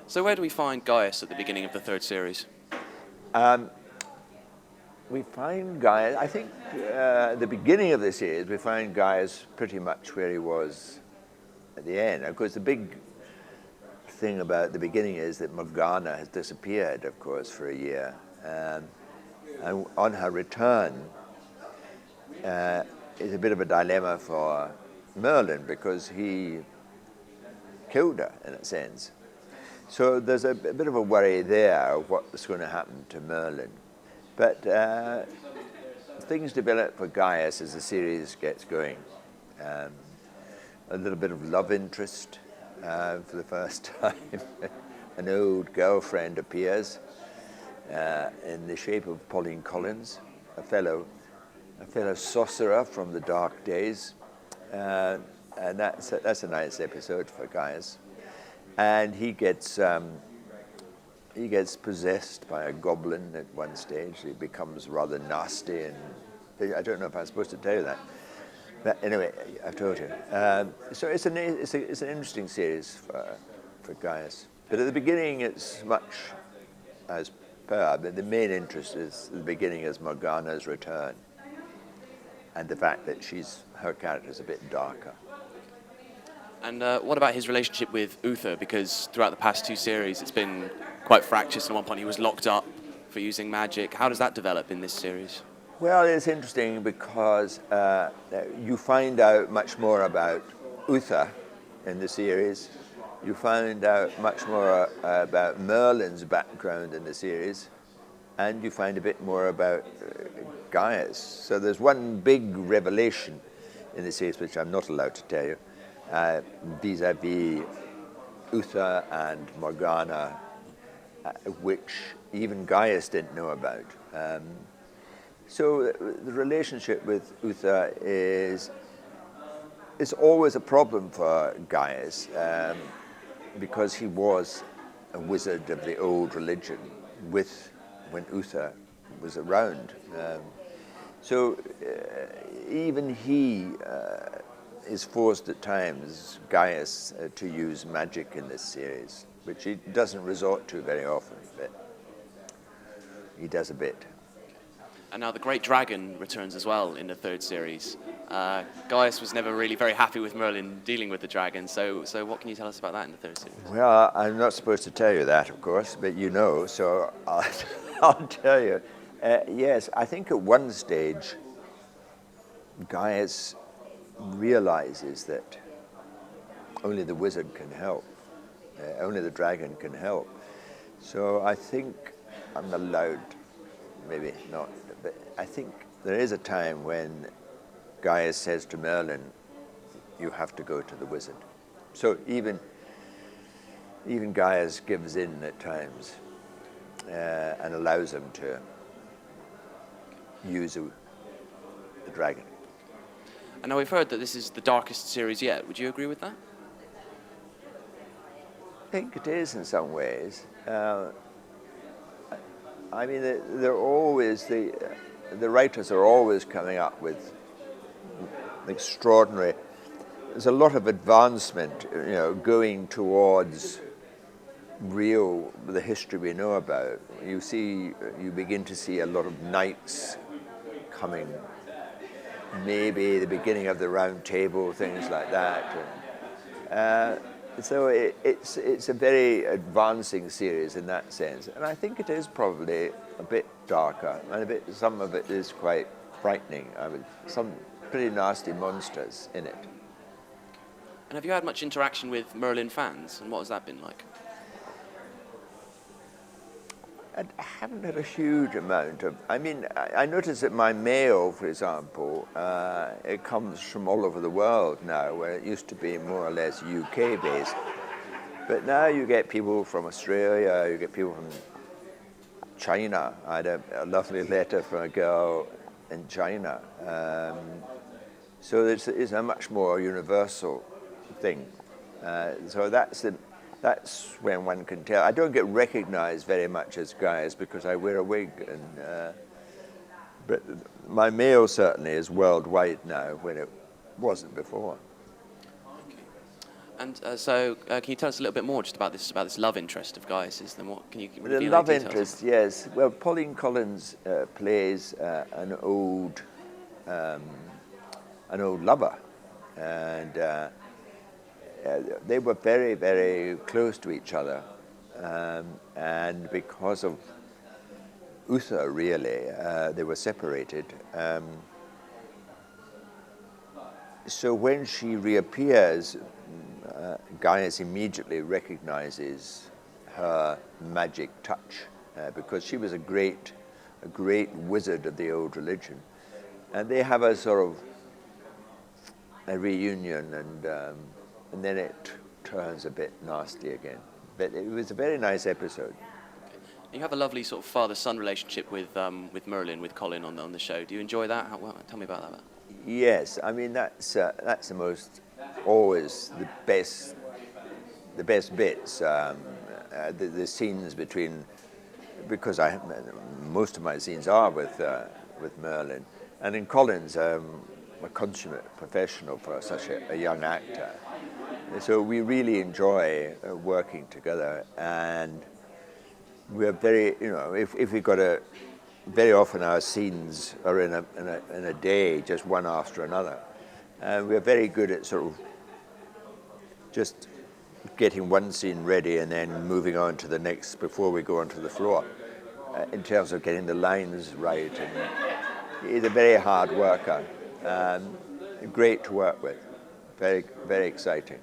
So where do we find Gaius at the beginning of the third series? We find Gaius, I think at the beginning of the series, we find Gaius pretty much where he was at the end. Of course, the big thing about the beginning is that Morgana has disappeared, of course, for a year. And on her return, it's a bit of a dilemma for Merlin because he killed her, in a sense. So there's a bit of a worry there of what's going to happen to Merlin. But things develop for Gaius as the series gets going. A little bit of love interest for the first time. An old girlfriend appears in the shape of Pauline Collins, a fellow sorcerer from the dark days. And that's a nice episode for Gaius. And he gets possessed by a goblin at one stage. He becomes rather nasty, and I don't know if I'm supposed to tell you that. But anyway, I've told you. So it's an interesting series for Gaius. But at the beginning, it's much as per. But the main interest is the beginning is Morgana's return, and the fact that her character's a bit darker. And what about his relationship with Uther? Because throughout the past two series, it's been quite fractious. At one point, he was locked up for using magic. How does that develop in this series? Well, it's interesting because you find out much more about Uther in the series. You find out much more about Merlin's background in the series. And you find a bit more about Gaius. So there's one big revelation in the series, which I'm not allowed to tell you, vis-a-vis Uther and Morgana, which even Gaius didn't know about. So the relationship with Uther is always a problem for Gaius because he was a wizard of the old religion when Uther was around. So even he is forced at times, Gaius, to use magic in this series, which he doesn't resort to very often, but he does a bit. And now the Great Dragon returns as well in the third series. Gaius was never really very happy with Merlin dealing with the dragon, so what can you tell us about that in the third series? Well, I'm not supposed to tell you that, of course, but you know, so I'll tell you. Yes, I think at one stage, Gaius realizes that only the wizard can help, only the dragon can help. So I think I'm allowed, maybe not, but I think there is a time when Gaius says to Merlin, you have to go to the wizard. So even Gaius gives in at times and allows him to use the dragon. And now we've heard that this is the darkest series yet. Would you agree with that? I think it is in some ways. I mean, they're always the writers are always coming up with extraordinary. There's a lot of advancement, going towards the history we know about. You begin to see a lot of knights coming. Maybe the beginning of the Round Table, things like that. So it's a very advancing series in that sense, and I think it is probably a bit darker, and some of it is quite frightening. Some pretty nasty monsters in it. And have you had much interaction with Merlin fans, and what has that been like? I haven't had a huge amount of. I mean, I notice that my mail, for example, it comes from all over the world now, where it used to be more or less UK based. But now you get people from Australia, you get people from China. I had a lovely letter from a girl in China. So it's a much more universal thing. So that's when one can tell. I don't get recognized very much as Gaius because I wear a wig, but my mail certainly is worldwide now when it wasn't before. Okay. And can you tell us a little bit more just about this love interest of Gaius's? Then what can you The reveal love any details? interest, yes. Well, Pauline Collins plays an old lover, and they were very, very close to each other, and because of Uther, really, they were separated. So when she reappears, Gaius immediately recognizes her magic touch because she was a great wizard of the old religion, and they have a sort of a reunion, and then it turns a bit nasty again. But it was a very nice episode. You have a lovely sort of father-son relationship with Merlin, with Colin on the show. Do you enjoy that? Tell me about that. Yes, I mean that's the most always the best bits. The scenes between, because most of my scenes are with Merlin, and in Colin's a consummate professional for such a young actor. So we really enjoy working together, and we're very, if we got very often our scenes are in a day, just one after another. And we're very good at sort of just getting one scene ready and then moving on to the next before we go onto the floor, in terms of getting the lines right. And he's a very hard worker, great to work with, very, very exciting.